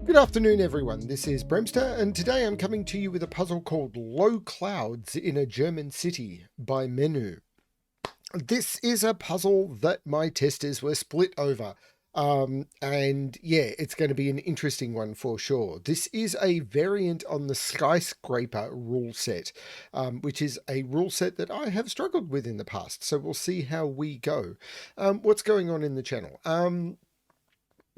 Good afternoon, everyone. This is BremSter, and today I'm coming to you with a puzzle called Low Clouds in a German City by Menu. This is a puzzle that my testers were split over. And yeah, it's going to be an interesting one for sure. This is a variant on the Skyscraper rule set, which is a rule set that I have struggled with in the past. So we'll see how we go. What's going on in the channel?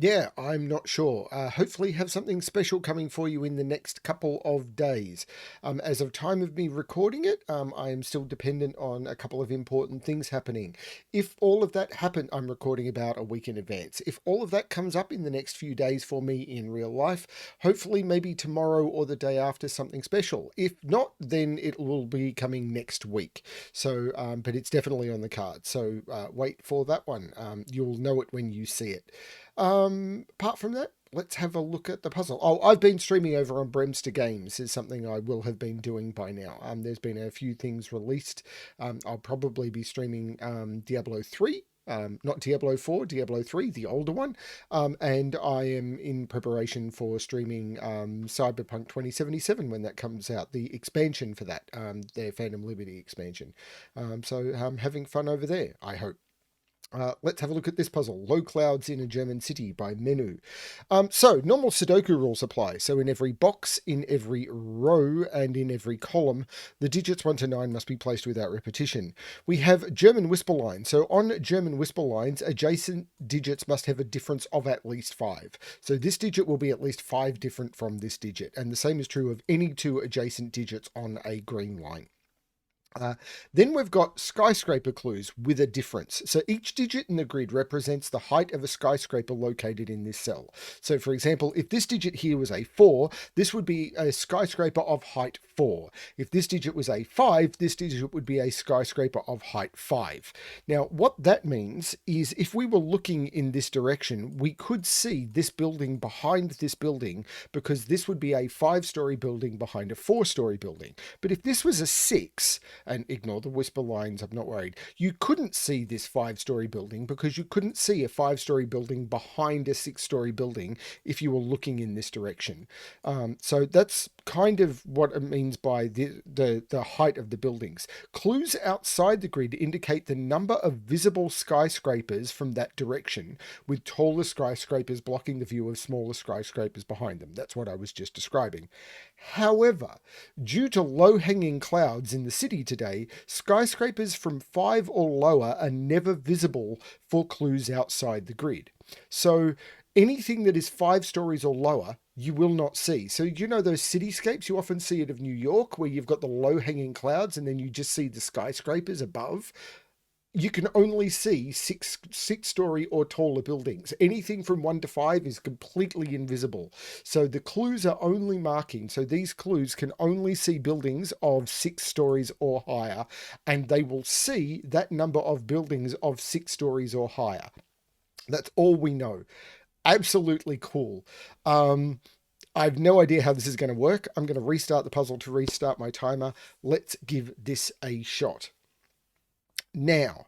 Yeah, I'm not sure. Hopefully have something special coming for you in the next couple of days. As of time of me recording it, I am still dependent on a couple of important things happening. If all of that happen, I'm recording about a week in advance. If all of that comes up in the next few days for me in real life, hopefully maybe tomorrow or the day after something special. If not, then it will be coming next week. So, but it's definitely on the card. So wait for that one. You'll know it when you see it. Apart from that, let's have a look at the puzzle. Oh, I've been streaming over on BremSter Games is something I will have been doing by now. There's been a few things released. I'll probably be streaming Diablo 3. Not Diablo 4, Diablo 3, the older one. And I am in preparation for streaming Cyberpunk 2077 when that comes out, the expansion for that, their Phantom Liberty expansion. So I'm having fun over there, I hope. Let's have a look at this puzzle. Low Clouds in a German City by Menu. So normal Sudoku rules apply. So in every box, in every row, and in every column, the digits 1 to 9 must be placed without repetition. We have German whisper lines. So on German whisper lines, adjacent digits must have a difference of at least 5. So this digit will be at least 5 different from this digit. And the same is true of any 2 adjacent digits on a green line. Then we've got skyscraper clues with a difference. So each digit in the grid represents the height of a skyscraper located in this cell. So for example, if this digit here was a 4, this would be a skyscraper of height 4. If this digit was a 5, this digit would be a skyscraper of height 5. Now, what that means is if we were looking in this direction, we could see this building behind this building because this would be a 5-story building behind a 4-story building. But if this was a 6, and ignore the whisper lines, I'm not worried, you couldn't see this 5-story building because you couldn't see a 5-story building behind a 6-story building if you were looking in this direction. So that's kind of what it means by the height of the buildings. Clues outside the grid indicate the number of visible skyscrapers from that direction, with taller skyscrapers blocking the view of smaller skyscrapers behind them. That's what I was just describing. However, due to low-hanging clouds in the city today, skyscrapers from 5 or lower are never visible for clues outside the grid. So anything that is 5 stories or lower, you will not see. So you know those cityscapes, you often see it of New York, where you've got the low-hanging clouds and then you just see the skyscrapers above. You can only see six-story or taller buildings. Anything from 1 to 5 is completely invisible. So the clues are only marking. So these clues can only see buildings of 6 stories or higher, and they will see that number of buildings of 6 stories or higher. That's all we know. Absolutely cool. I have no idea how this is going to work. I'm going to restart the puzzle to restart my timer. Let's give this a shot. Now,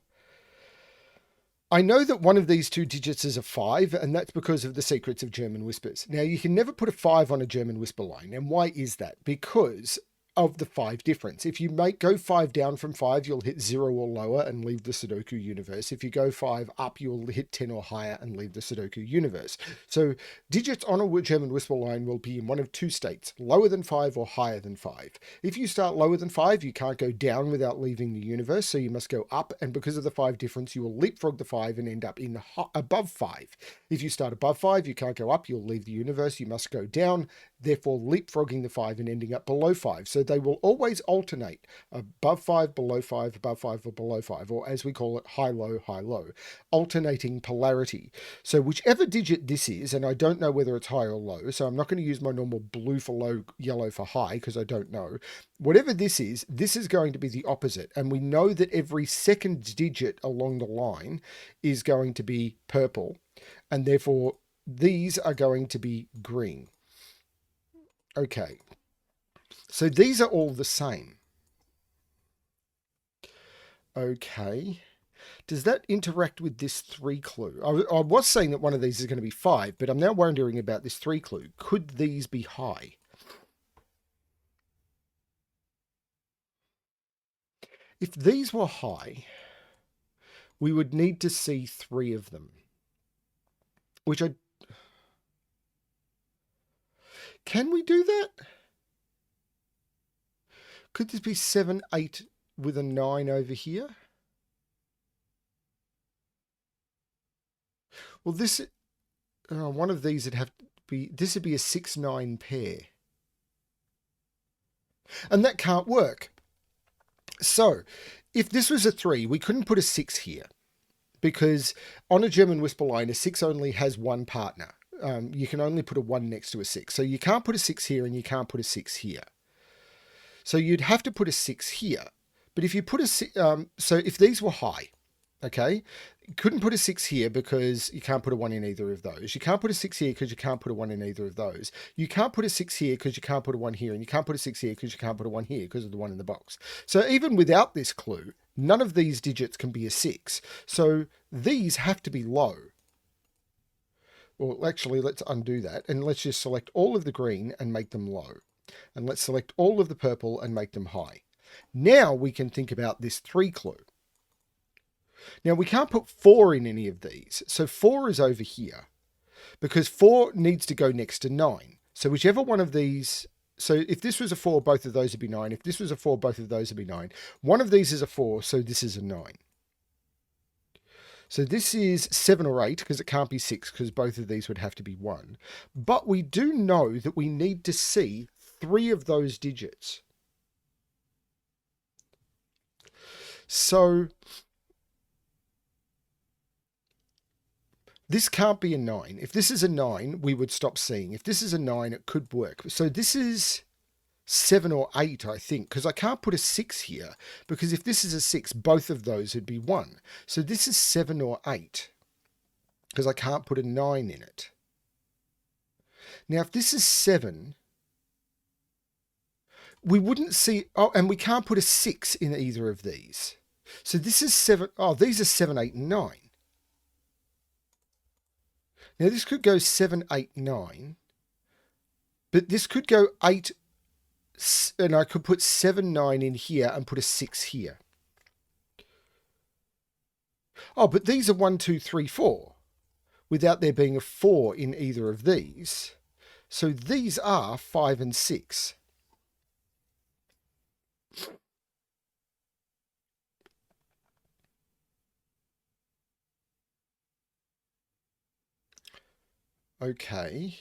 I know that one of these 2 digits is a 5, and that's because of the secrets of German whispers. Now, you can never put a 5 on a German whisper line. And why is that? Because of the 5 difference. If you go 5 down from 5, you'll hit 0 or lower and leave the Sudoku universe. If you go 5 up, you'll hit 10 or higher and leave the Sudoku universe. So digits on a German whisper line will be in one of 2 states, lower than 5 or higher than 5. If you start lower than 5, you can't go down without leaving the universe, so you must go up, and because of the 5 difference, you will leapfrog the 5 and end up in above 5. If you start above 5, you can't go up, you'll leave the universe, you must go down, therefore leapfrogging the 5 and ending up below 5. So they will always alternate above 5, below 5, above 5, or below 5, or as we call it, high, low, alternating polarity. So whichever digit this is, and I don't know whether it's high or low, so I'm not going to use my normal blue for low, yellow for high, because I don't know. Whatever this is going to be the opposite. And we know that every second digit along the line is going to be purple, and therefore these are going to be green. Okay, so these are all the same. Okay, Does that interact with this 3 clue? I was saying that one of these is going to be 5, but I'm now wondering about this 3 clue. Could these be high? If these were high, we would need to see 3 of them. Which I... Can we do that? Could this be 7, 8 with a 9 over here? Well, this... one of these would have to be... This would be a 6, 9 pair. And that can't work. So, if this was a 3, we couldn't put a 6 here. Because on a German whisper line, a 6 only has one partner. You can only put a 1 next to a 6. So you can't put a 6 here and you can't put a 6 here. So you'd have to put a 6 here. But if you put a 6... so if these were high, okay, you couldn't put a 6 here because you can't put a 1 in either of those. You can't put a 6 here because you can't put a 1 in either of those. You can't put a 6 here because you can't put a 1 here. And you can't put a 6 here because you can't put a 1 here because of the 1 in the box. So even without this clue, none of these digits can be a 6. So these have to be low. Well, actually, let's undo that. And let's just select all of the green and make them low. And let's select all of the purple and make them high. Now we can think about this 3 clue. Now we can't put 4 in any of these. So 4 is over here because 4 needs to go next to 9. So whichever one of these... So if this was a 4, both of those would be 9. If this was a 4, both of those would be 9. One of these is a 4, so this is a 9. So this is 7 or 8 because it can't be 6 because both of these would have to be 1. But we do know that we need to see 3 of those digits. So this can't be a 9. If this is a 9, we would stop seeing. If this is a 9, it could work. So this is 7 or 8, I think, because I can't put a 6 here, because if this is a 6, both of those would be 1. So this is 7 or 8, because I can't put a 9 in it. Now, if this is 7, we wouldn't see... Oh, and we can't put a 6 in either of these. So this is 7... Oh, these are 7, 8, and 9. Now, this could go 7, 8, 9, but this could go 8... And I could put 7, 9 in here and put a 6 here. Oh, but these are 1, 2, 3, 4 without there being a 4 in either of these. So these are 5 and 6. Okay.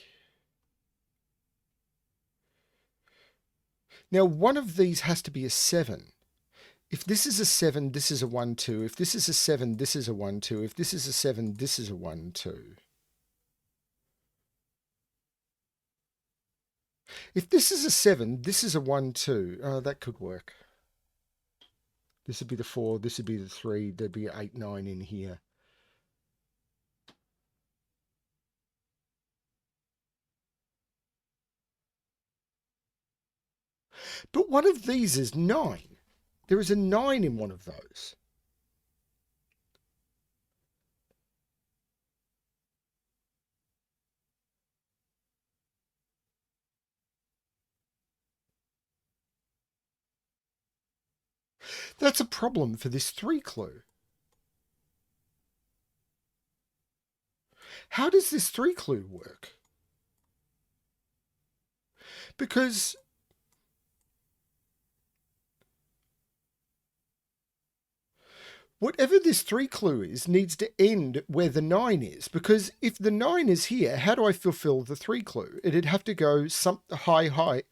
Now, one of these has to be a 7. If this is a 7, this is a 1, 2. If this is a 7, this is a 1, 2. If this is a 7, this is a 1, 2. If this is a 7, this is a 1, 2. Oh, that could work. This would be the 4, this would be the 3, there'd be 8, 9 in here. But one of these is 9. There is a 9 in one of those. That's a problem for this 3 clue. How does this 3 clue work? Because whatever this 3 clue is needs to end where the 9 is. Because if the 9 is here, how do I fulfill the 3 clue? It'd have to go high.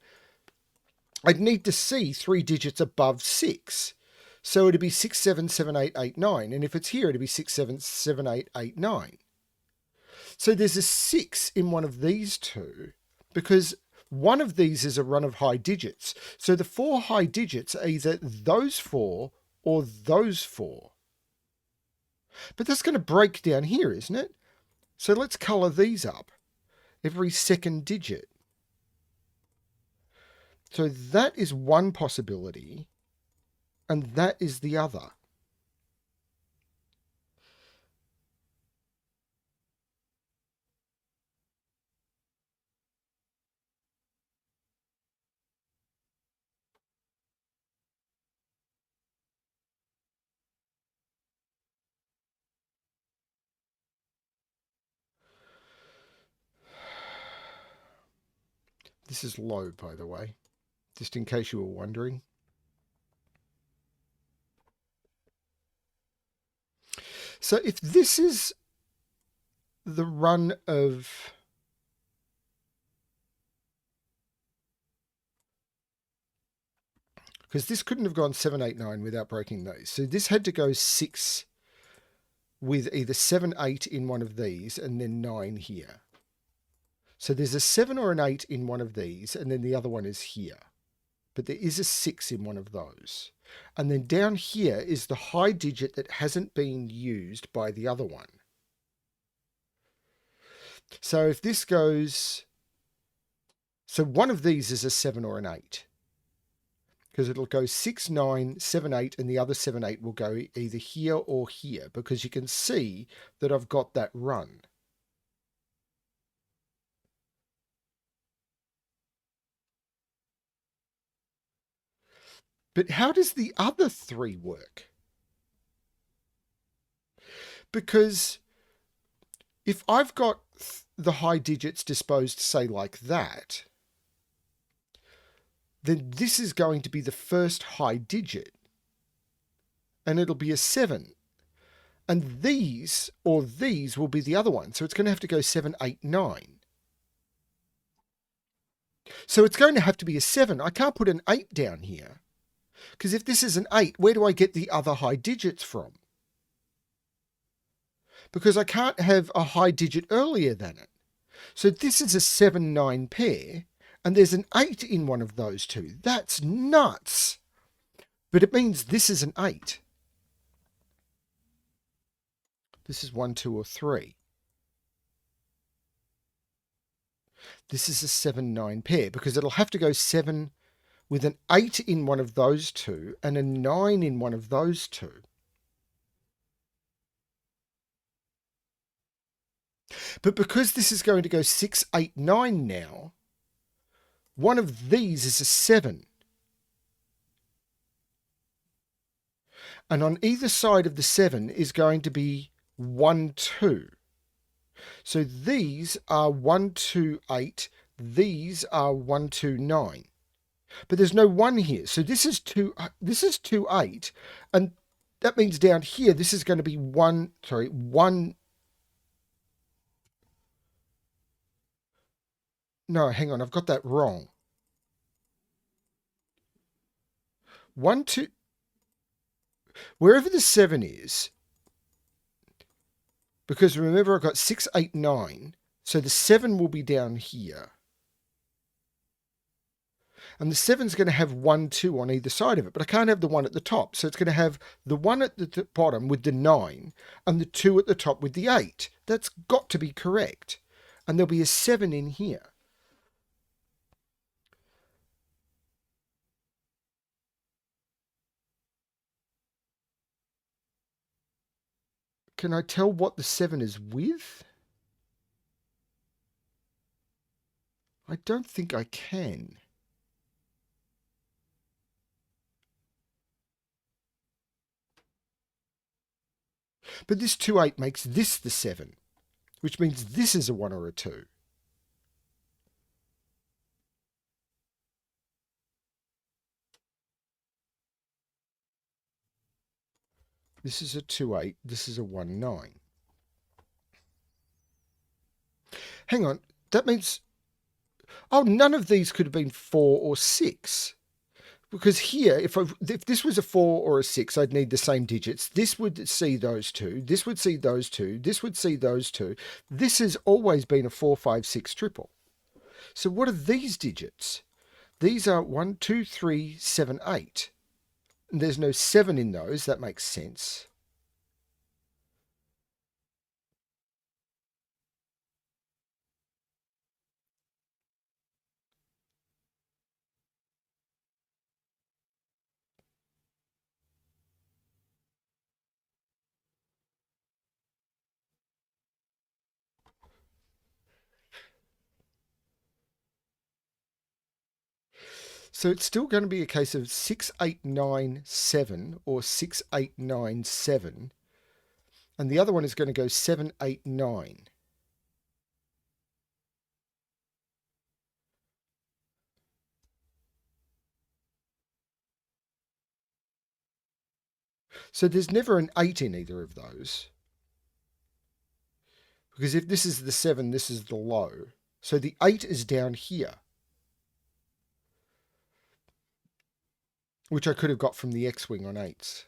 I'd need to see 3 digits above 6. So it'd be 6, 7, 7, 8, 8, 9. And if it's here, it'd be 6, 7, 7, 8, 8, 9. So there's a 6 in one of these two because one of these is a run of high digits. So the 4 high digits are either those 4 or those 4. But that's going to break down here, isn't it? So let's colour these up. Every second digit. So that is one possibility, and that is the other. This is low, by the way, just in case you were wondering. So if this is the run of... because this couldn't have gone 7, 8, 9 without breaking these. So this had to go 6 with either 7, 8 in one of these and then 9 here. So there's a 7 or an 8 in one of these, and then the other one is here. But there is a 6 in one of those. And then down here is the high digit that hasn't been used by the other one. So if this goes... so one of these is a 7 or an 8. Because it'll go 6, 9, 7, 8, and the other 7, 8 will go either here or here, because you can see that I've got that run. But how does the other 3 work? Because if I've got the high digits disposed, say, like that, then this is going to be the first high digit. And it'll be a 7. And these, or these, will be the other one. So it's going to have to go 7, 8, 9. So it's going to have to be a 7. I can't put an 8 down here. Because if this is an 8, where do I get the other high digits from? Because I can't have a high digit earlier than it. So this is a 7, 9 pair, and there's an 8 in one of those two. That's nuts. But it means this is an 8. This is 1, 2, or 3. This is a 7, 9 pair, because it'll have to go 7 with an 8 in one of those two and a 9 in one of those two. But because this is going to go 6, 8, 9 now, one of these is a 7. And on either side of the 7 is going to be 1, 2. So these are 1, 2, 8. These are 1, 2, 9. But there's no 1 here. So this is 2, 8. And that means down here, this is going to be 1. No, hang on. I've got that wrong. 1, 2. Wherever the 7 is, because remember I've got 6, 8, 9. So the 7 will be down here. And the 7's going to have 1, 2 on either side of it, but I can't have the 1 at the top. So it's going to have the 1 at the bottom with the 9 and the 2 at the top with the 8. That's got to be correct. And there'll be a 7 in here. Can I tell what the 7 is with? I don't think I can. But this 2, 8 makes this the 7, which means this is a 1 or a 2. This is a 2, 8. This is a 1, 9. Hang on. That means... oh, none of these could have been 4 or 6. Because here, if this was a 4 or a 6, I'd need the same digits. This would see those two. This would see those two. This would see those two. This has always been a 4, 5, 6 triple. So what are these digits? These are 1, 2, 3, 7, 8. And there's no 7 in those. That makes sense. So it's still going to be a case of 6, 8, 9, 7 or 6, 8, 9, 7. And the other one is going to go 7, 8, 9. So there's never an 8 in either of those. Because if this is the 7, this is the low. So the 8 is down here, which I could have got from the X-Wing on 8s.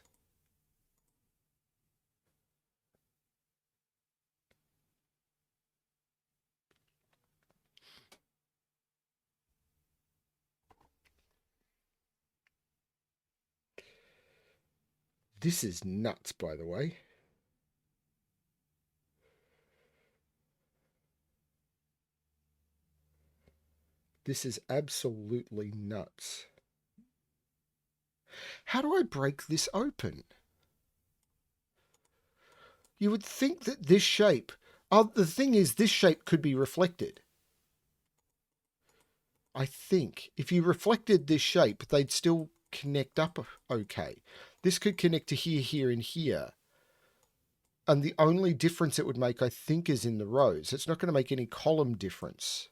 This is nuts, by the way. This is absolutely nuts. How do I break this open? You would think that this shape... Oh, the thing is, this shape could be reflected. I think if you reflected this shape, they'd still connect up okay. This could connect to here, here, and here. And the only difference it would make, I think, is in the rows. It's not going to make any column difference.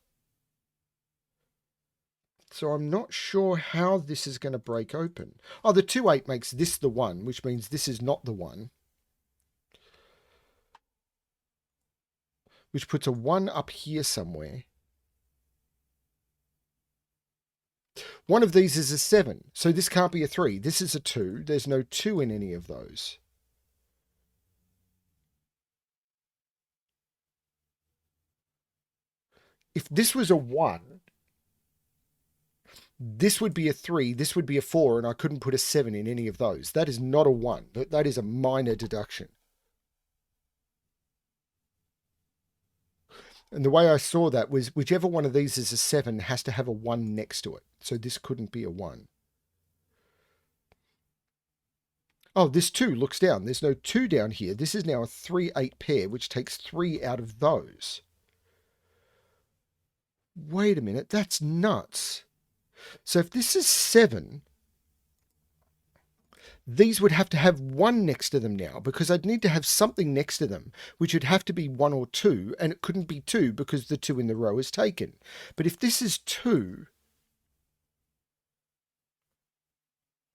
So I'm not sure how this is going to break open. Oh, the 2-8 makes this the 1, which means this is not the 1. Which puts a 1 up here somewhere. One of these is a 7, so this can't be a 3. This is a 2. There's no 2 in any of those. If this was a 1, this would be a 3, this would be a 4, and I couldn't put a 7 in any of those. That is not a 1, but that is a minor deduction. And the way I saw that was whichever one of these is a 7 has to have a 1 next to it. So this couldn't be a 1. Oh, this 2 looks down. There's no 2 down here. This is now a 3-8 pair, which takes 3 out of those. Wait a minute, that's nuts. So if this is 7, these would have to have 1 next to them now, because I'd need to have something next to them, which would have to be 1 or 2, and it couldn't be 2 because the 2 in the row is taken. But if this is 2,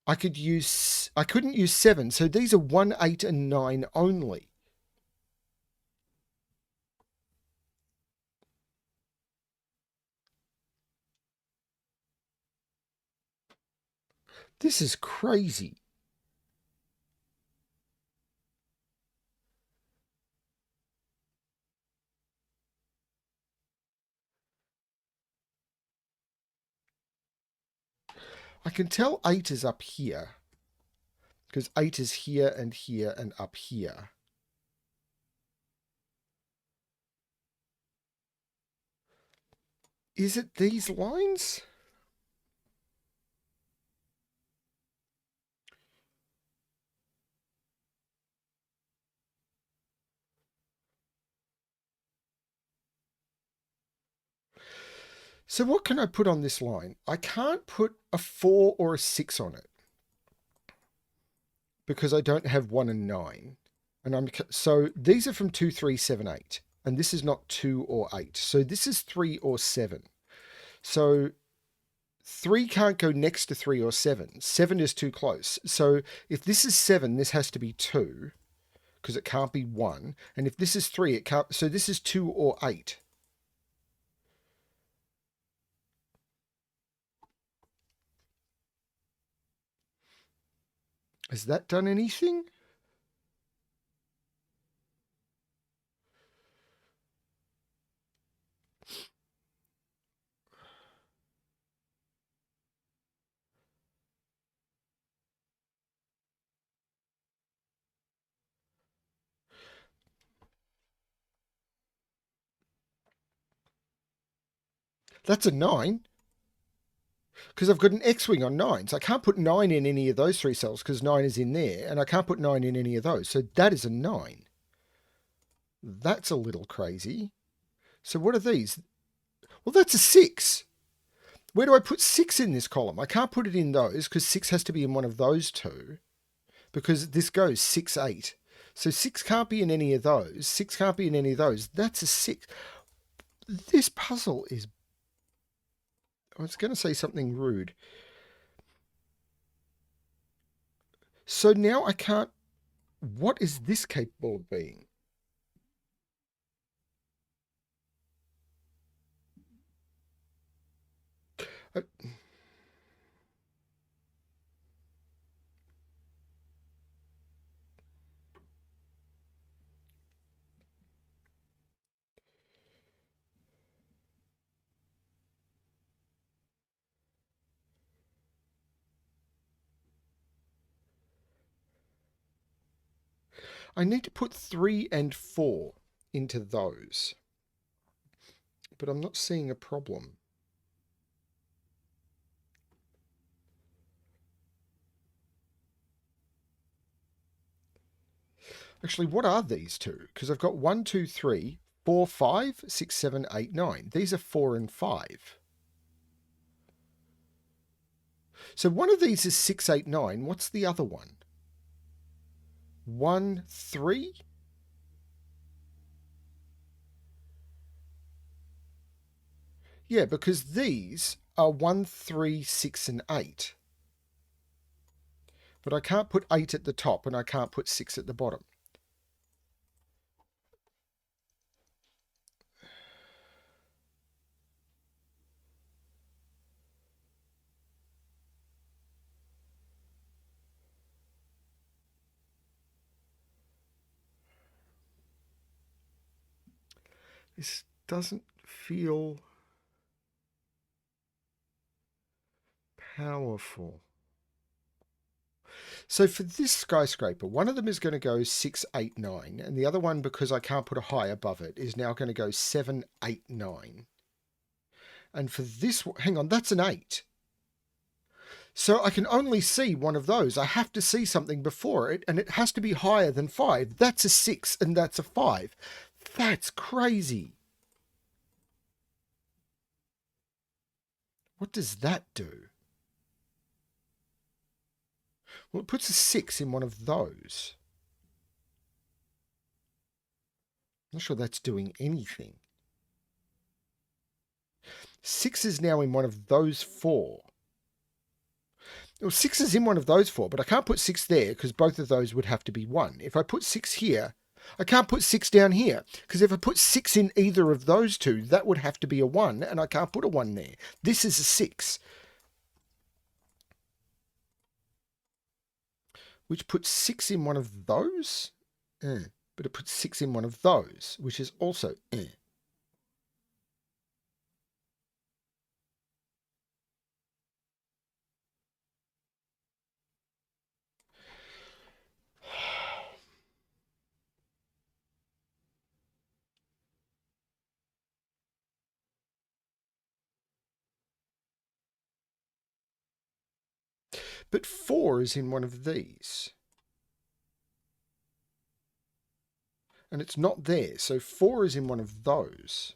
I couldn't use 7, so these are 1, 8, and 9 only. This is crazy. I can tell 8 is up here, because 8 is here and here and up here. Is it these lines? So what can I put on this line? I can't put a 4 or a 6 on it, because I don't have 1 and 9. So these are from 2, 3, 7, 8. And this is not 2 or 8. So this is 3 or 7. So 3 can't go next to 3 or 7. 7 is too close. So if this is 7, this has to be 2, because it can't be 1. And if this is 3, it can't. So this is 2 or 8. Has that done anything? That's a 9. Because I've got an X-Wing on 9. So I can't put 9 in any of those 3 cells because 9 is in there. And I can't put 9 in any of those. So that is a 9. That's a little crazy. So what are these? Well, that's a 6. Where do I put 6 in this column? I can't put it in those because 6 has to be in one of those 2. Because this goes 6, 8. So 6 can't be in any of those. 6 can't be in any of those. That's a 6. This puzzle is... I was going to say something rude. So now I can't... What is this capable of being? Uh, I need to put 3 and 4 into those, but I'm not seeing a problem. Actually, what are these two? Because I've got 1, 2, 3, 4, 5, 6, 7, 8, 9. These are 4 and 5. So one of these is 6, 8, 9. What's the other one? 1, 3? Yeah, because these are 1, 3, 6, and 8. But I can't put 8 at the top and I can't put 6 at the bottom. This doesn't feel powerful. So for this skyscraper, one of them is going to go 6, 8, 9, and the other one, because I can't put a high above it, is now going to go 7, 8, 9. And for this, hang on, that's an 8. So I can only see one of those. I have to see something before it, and it has to be higher than 5. That's a 6, and that's a 5. That's crazy. What does that do? Well, it puts a 6 in one of those. I'm not sure that's doing anything. 6 is now in one of those 4. Well, 6 is in one of those 4, but I can't put 6 there because both of those would have to be 1. If I put 6 here, I can't put 6 down here because if I put 6 in either of those two, that would have to be a 1, and I can't put a 1 there. This is a 6. Which puts 6 in one of those. But it puts 6 in one of those, which is also But 4 is in one of these. And it's not there, so 4 is in one of those.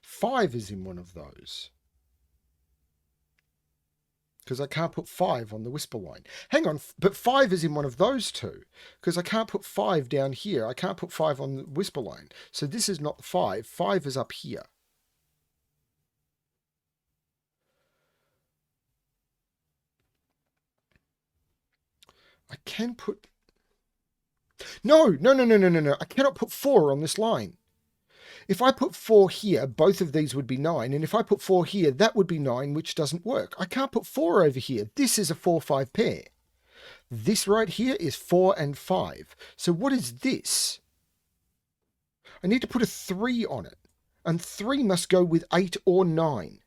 Five is in one of those. Because I can't put 5 on the whisper line. Hang on, but 5 is in one of those two. Because I can't put 5 down here. I can't put 5 on the whisper line. So this is not 5. 5 is up here. I can put... No. I cannot put 4 on this line. If I put 4 here, both of these would be 9. And if I put 4 here, that would be 9, which doesn't work. I can't put 4 over here. This is a 4-5 pair. This right here is 4 and 5. So what is this? I need to put a 3 on it. And 3 must go with 8 or 9.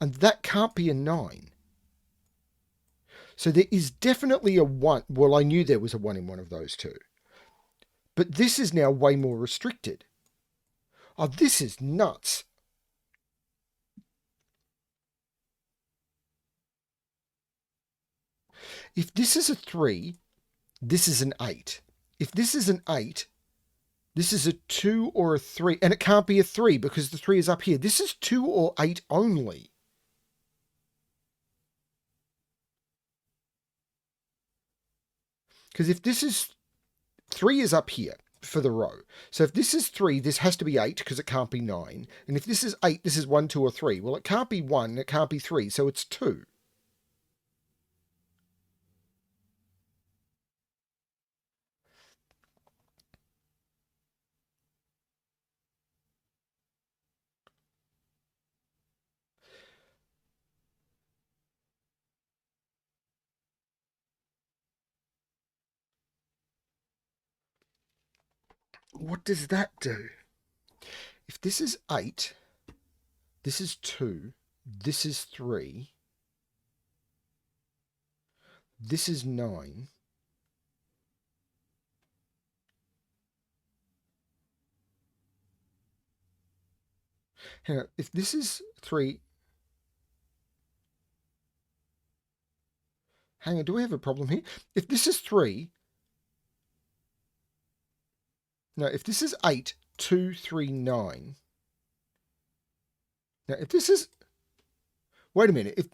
And that can't be a 9. So there is definitely a 1. Well, I knew there was a 1 in one of those two. But this is now way more restricted. Oh, this is nuts. If this is a 3, this is an 8. If this is an 8, this is a 2 or a 3. And it can't be a 3 because the 3 is up here. This is 2 or 8 only. Because if this is... 3 is up here. for the row. So if this is 3, this has to be 8 because it can't be 9. And if this is 8, this is 1, 2, or 3. Well, it can't be 1, it can't be 3, so it's 2. What does that do? If this is 8, this is 2, this is 3, this is 9. Hang on, if this is 3... Hang on, do we have a problem here? If this is 3... No, if this is 8, 2, 3, 9... Now, if this is... Wait a minute. If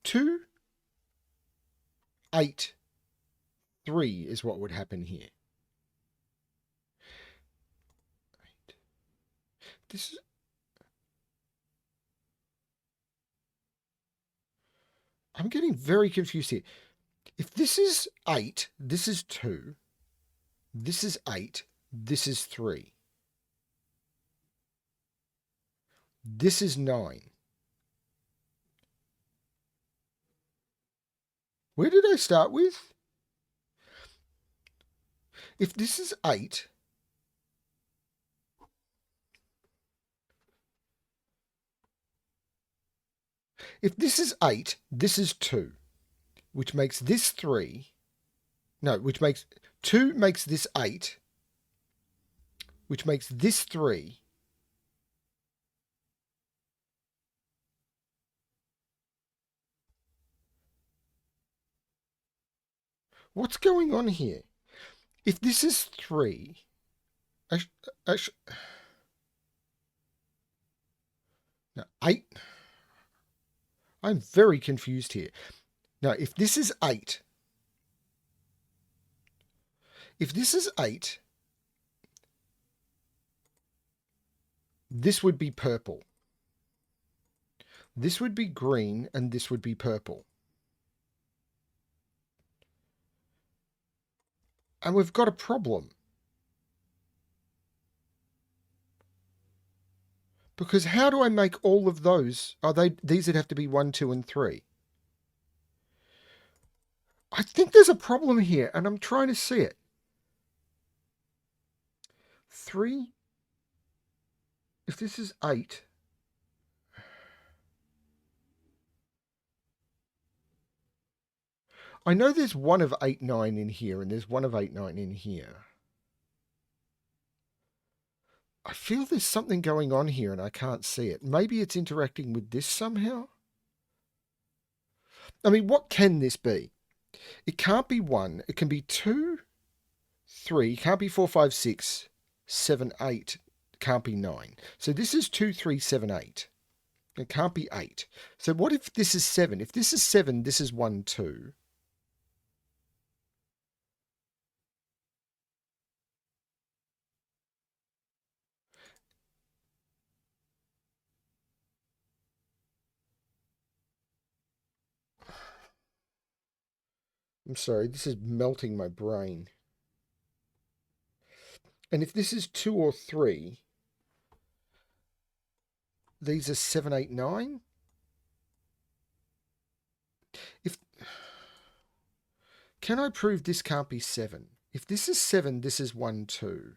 2, 8, 3 is what would happen here. This is... I'm getting very confused here. If this is 8, this is 2, this is 8, this is 3. This is 9. Where did I start with? If this is 8, if this is 8, this is 2, which makes this 3. No, which makes 2 makes this 8, which makes this 3. What's going on here? If this is 3, no, 8. I'm very confused here. Now, if this is 8, this would be purple. This would be green, and this would be purple. And we've got a problem. Because how do I make all of those? These would have to be 1, 2, and 3. I think there's a problem here, and I'm trying to see it. 3. If this is 8. I know there's 1 of 8, 9 in here, and there's 1 of 8, 9 in here. I feel there's something going on here and I can't see it. Maybe it's interacting with this somehow? I mean, what can this be? It can't be 1. It can be 2, 3. It can't be 4, 5, 6, 7, 8. It can't be 9. So this is 2, 3, 7, 8. It can't be 8. So what if this is 7? If this is 7, this is 1, 2. I'm sorry, this is melting my brain. And if this is 2 or 3, these are 7, 8, 9. Can I prove this can't be 7? If this is 7, this is 1, 2.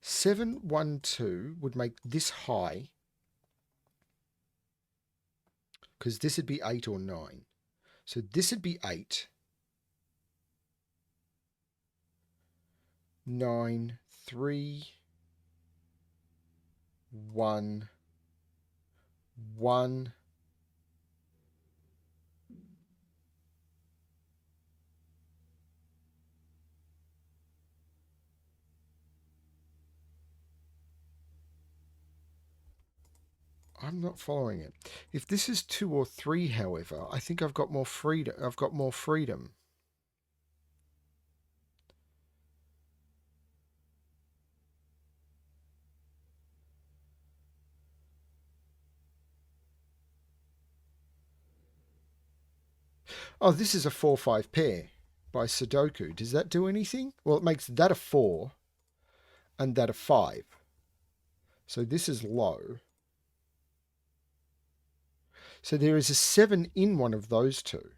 7, 1, 2 would make this high, because this would be 8 or 9. So this would be 8, 9, 3, 1, 1. I'm not following it. If this is 2 or 3, however, I think I've got more freedom. Oh, this is a 4-5 pair by Sudoku. Does that do anything? Well, it makes that a 4 and that a 5. So this is low. So there is a 7 in one of those two.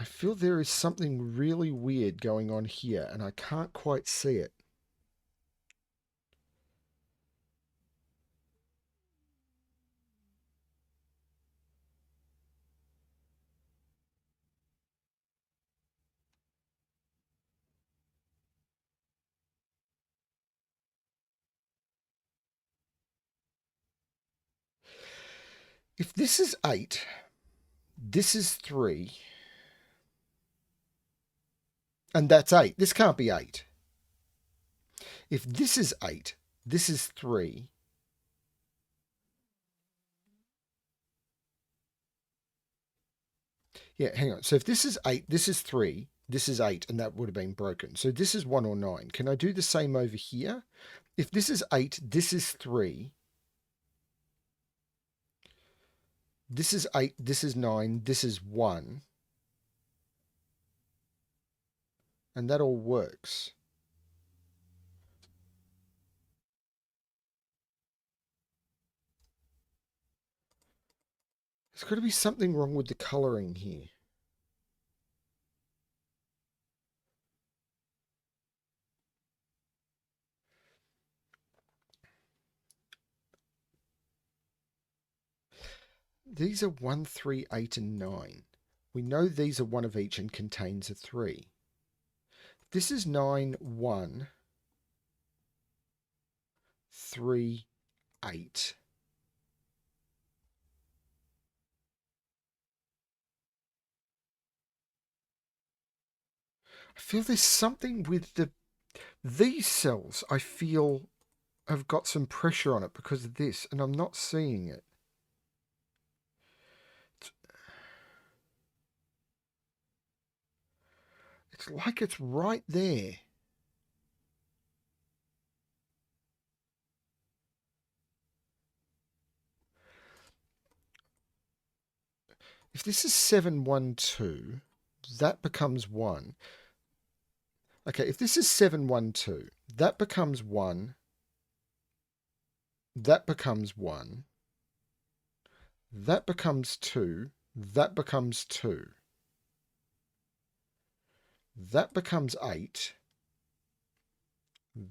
I feel there is something really weird going on here, and I can't quite see it. If this is 8, this is 3, and that's 8. This can't be 8. If this is 8, this is 3. Yeah, hang on. So if this is 8, this is 3, this is 8, and that would have been broken. So this is 1 or 9. Can I do the same over here? If this is 8, this is 3. This is 8, this is 9, this is 1. And that all works. There's got to be something wrong with the colouring here. These are 1, 3, 8, and 9. We know these are one of each and contains a 3. This is 9, 1, 3, 8. I feel there's something with these cells. I feel have got some pressure on it because of this, and I'm not seeing it. It's like it's right there. If this is 7, 1, 2, that becomes 1. Okay, if this is 7, 1, 2, that becomes 1. That becomes 1. That becomes 2. That becomes 2. That becomes 8.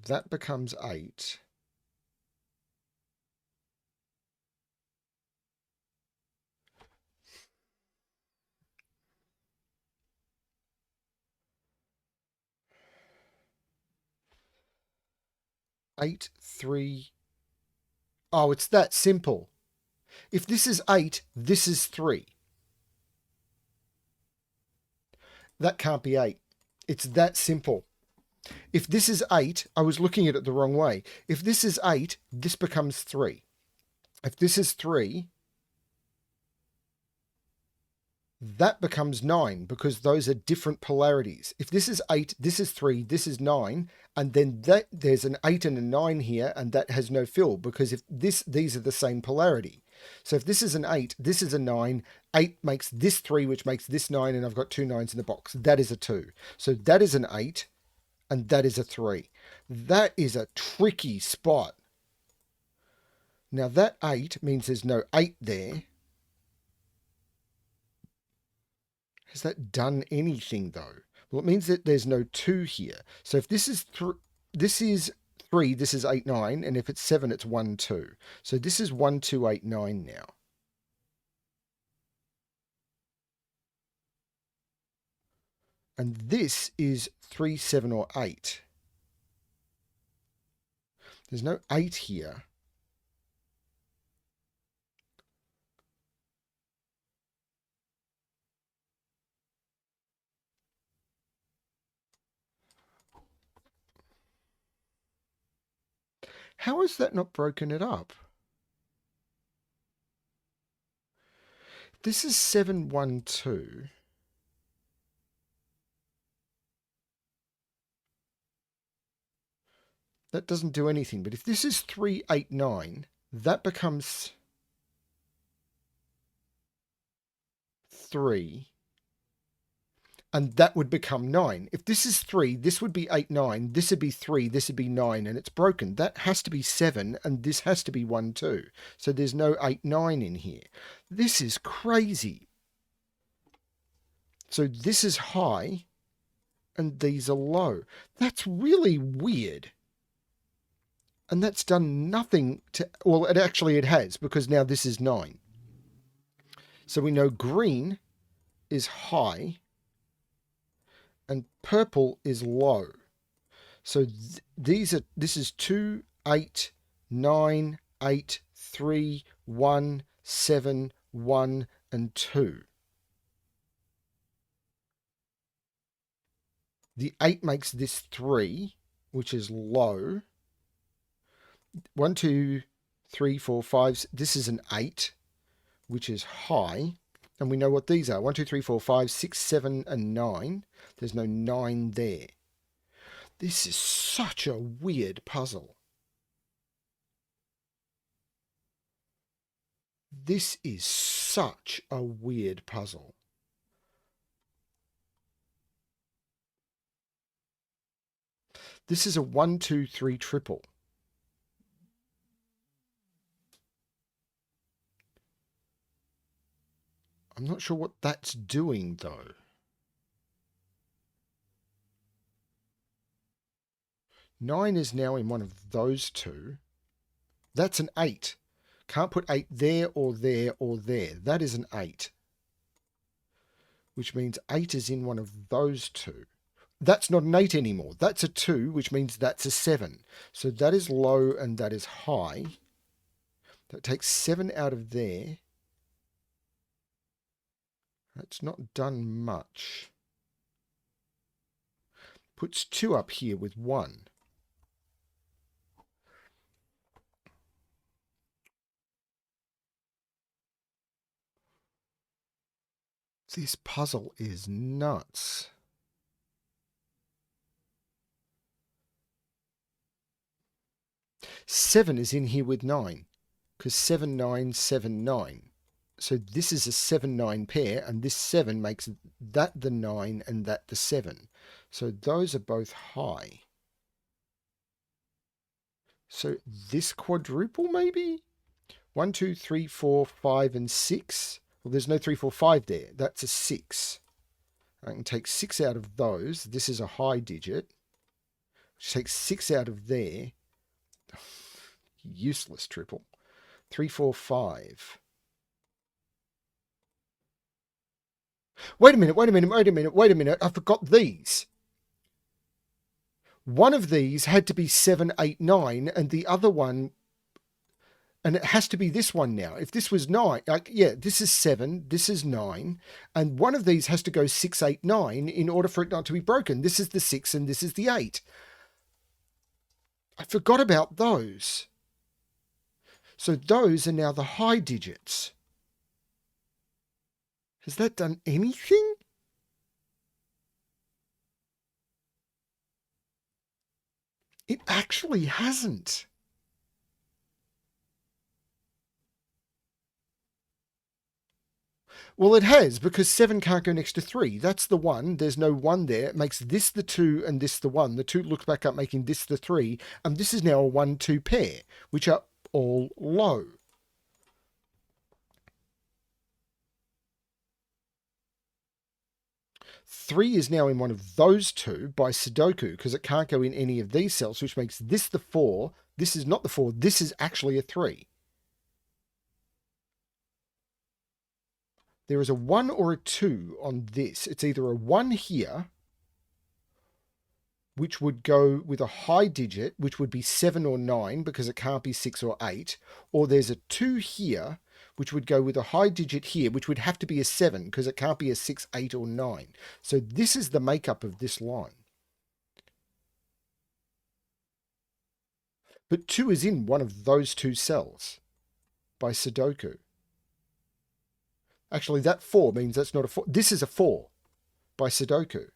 That becomes 8. Eight, 3. Oh, it's that simple. If this is 8, this is 3. That can't be 8. It's that simple. If this is 8, I was looking at it the wrong way. If this is 8, this becomes 3. If this is 3, that becomes 9 because those are different polarities. If this is 8, this is 3, this is 9, and then there's an 8 and a 9 here, and that has no fill because if these are the same polarity. So if this is an 8, this is a 9, 8 makes this 3, which makes this 9, and I've got 2 9s in the box. That is a 2. So that is an 8, and that is a 3. That is a tricky spot. Now that 8 means there's no 8 there. Has that done anything though? Well, it means that there's no 2 here. So if this is 3, this is 8, 9, and if it's 7, it's 1, 2. So this is 1, 2, 8, 9 now. And this is 3, 7, or 8. There's no 8 here. How has that not broken it up? This is 7, 1, 2. That doesn't do anything. But if this is 3, 8, 9, that becomes 3. And that would become 9. If this is 3, this would be 8, 9. This would be 3, this would be 9, and it's broken. That has to be 7, and this has to be 1, 2. So there's no 8, 9 in here. This is crazy. So this is high, and these are low. That's really weird. And that's done nothing to... Well, it has, because now this is 9. So we know green is high, and purple is low. So this is 2, 8, 9, 8, 3, 1, 7, 1, and 2. The 8 makes this 3, which is low. 1, 2, 3, 4, 5. This is an 8, which is high. And we know what these are. 1, 2, 3, 4, 5, 6, 7, and 9. There's no 9 there. This is such a weird puzzle. This is such a weird puzzle. This is a 1, 2, 3 triple. I'm not sure what that's doing, though. Nine is now in one of those two. That's an 8. Can't put 8 there or there or there. That is an 8. Which means 8 is in one of those two. That's not an 8 anymore. That's a 2, which means that's a 7. So that is low and that is high. That takes 7 out of there. That's not done much. Puts 2 up here with 1. This puzzle is nuts. Seven is in here with 9, because 7, 9, 7, 9. So this is a 7, 9 pair, and this 7 makes that the 9 and that the 7. So those are both high. So this quadruple maybe? 1, 2, 3, 4, 5, and 6. Well, there's no 3, 4, 5 there. That's a 6. I can take 6 out of those. This is a high digit. Take 6 out of there. Useless triple. 3, 4, 5. Wait a minute. I forgot these. One of these had to be 7, 8, 9, and the other one, and it has to be this one now. If this was 9, this is 7, this is 9, and one of these has to go 6, 8, 9 in order for it not to be broken. This is the 6 and this is the 8. I forgot about those. So those are now the high digits. Has that done anything? It actually hasn't. Well, it has, because 7 can't go next to 3. That's the 1. There's no 1 there. It makes this the 2 and this the 1. The 2 looks back up, making this the 3. And this is now a 1, 2 pair, which are all low. Three is now in one of those two by Sudoku, because it can't go in any of these cells, which makes this the 4. This is not the 4. This is actually a 3. There is a 1 or a 2 on this. It's either a 1 here, which would go with a high digit, which would be 7 or 9, because it can't be 6 or 8, or there's a 2 here, which would go with a high digit here, which would have to be a 7, because it can't be a 6, 8, or 9. So this is the makeup of this line. But 2 is in one of those two cells by Sudoku. Actually, that 4 means that's not a 4. This is a 4 by Sudoku.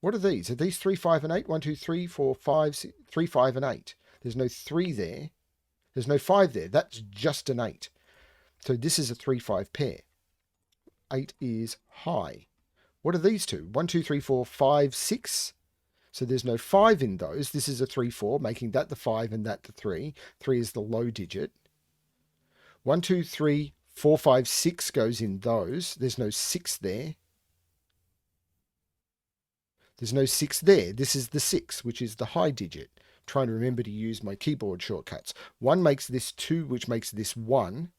What are these? Are these 3, 5, and 8? 1, 2, 3, 4, 5, 6, 3, 5, and 8. There's no 3 there. There's no 5 there. That's just an 8. So this is a 3, 5 pair. 8 is high. What are these two? 1, 2, 3, 4, 5, 6. So there's no 5 in those. This is a 3, 4, making that the 5 and that the 3. 3 is the low digit. 1, 2, 3, 4, 5, 6 goes in those. There's no 6 there. There's no 6 there. This is the 6, which is the high digit. I'm trying to remember to use my keyboard shortcuts. 1 makes this 2, which makes this 1.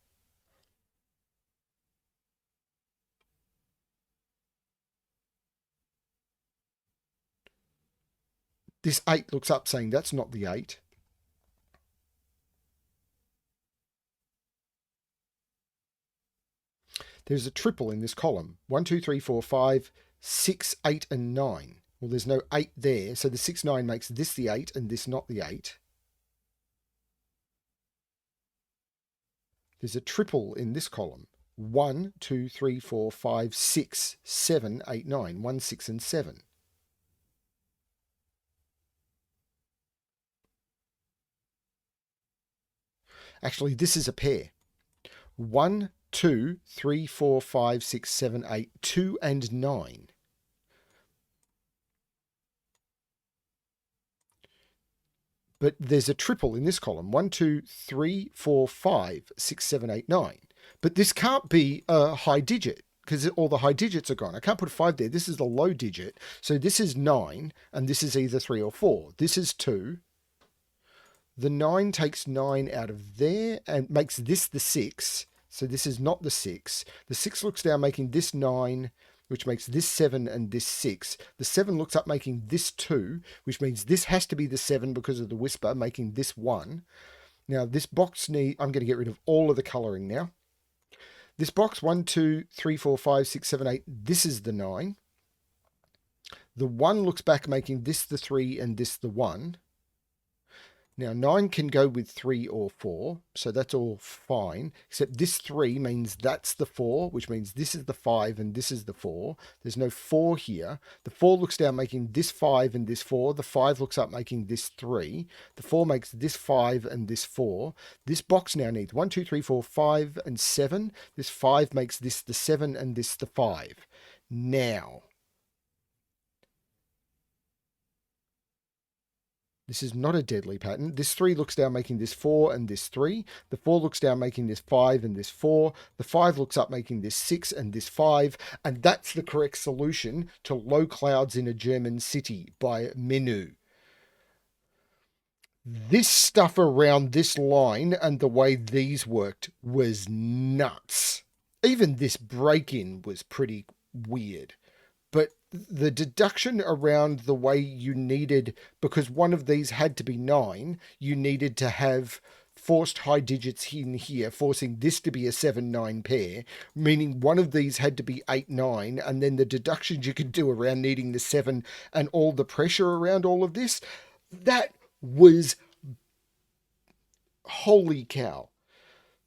This 8 looks up saying that's not the 8. There's a triple in this column. 1, 2, 3, 4, 5, 6, 8, and 9. Well, there's no 8 there, so the 6, 9 makes this the 8 and this not the 8. There's a triple in this column. 1, 2, 3, 4, 5, 6, 7, 8, 9. 1, 6, and 7. Actually, this is a pair. 1, 2, 3, 4, 5, 6, 7, 8, 2, and 9. But there's a triple in this column. 1, 2, 3, 4, 5, 6, 7, 8, 9. But this can't be a high digit because all the high digits are gone. I can't put a 5 there. This is the low digit. So this is 9, and this is either 3 or 4. This is 2. The 9 takes 9 out of there and makes this the 6. So this is not the 6. The 6 looks down, making this 9, which makes this 7 and this 6. The 7 looks up, making this 2, which means this has to be the 7 because of the whisper, making this 1. Now, this box I'm going to get rid of all of the colouring now. This box, 1, 2, 3, 4, 5, 6, 7, 8, this is the 9. The 1 looks back, making this the 3 and this the 1. Now, 9 can go with 3 or 4, so that's all fine, except this 3 means that's the 4, which means this is the 5 and this is the 4. There's no 4 here. The 4 looks down, making this 5 and this 4. The 5 looks up, making this 3. The 4 makes this 5 and this 4. This box now needs 1, 2, 3, 4, 5, and 7. This 5 makes this the 7 and this the 5. Now, this is not a deadly pattern. This 3 looks down, making this 4 and this 3. The 4 looks down, making this 5 and this 4. The 5 looks up, making this 6 and this 5. And that's the correct solution to Low Clouds in a German City by Menu. This stuff around this line and the way these worked was nuts. Even this break-in was pretty weird. But the deduction around the way you needed, because one of these had to be 9, you needed to have forced high digits in here, forcing this to be a 7-9 pair, meaning one of these had to be 8-9, and then the deductions you could do around needing the 7 and all the pressure around all of this, that was holy cow.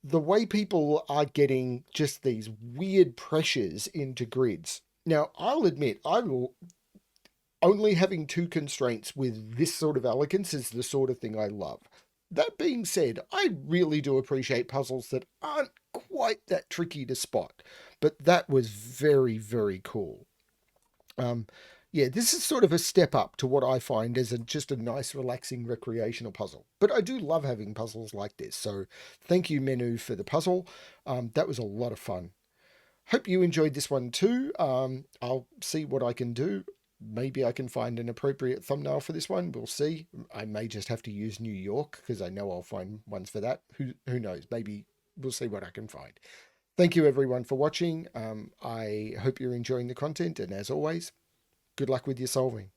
The way people are getting just these weird pressures into grids. Now, I'll admit, only having 2 constraints with this sort of elegance is the sort of thing I love. That being said, I really do appreciate puzzles that aren't quite that tricky to spot, but that was very, very cool. Yeah, this is sort of a step up to what I find as just a nice, relaxing, recreational puzzle. But I do love having puzzles like this, so thank you, Menu, for the puzzle. That was a lot of fun. Hope you enjoyed this one too. I'll see what I can do. Maybe I can find an appropriate thumbnail for this one. We'll see. I may just have to use New York because I know I'll find ones for that. Who knows? Maybe we'll see what I can find. Thank you everyone for watching. I hope you're enjoying the content, and as always, good luck with your solving.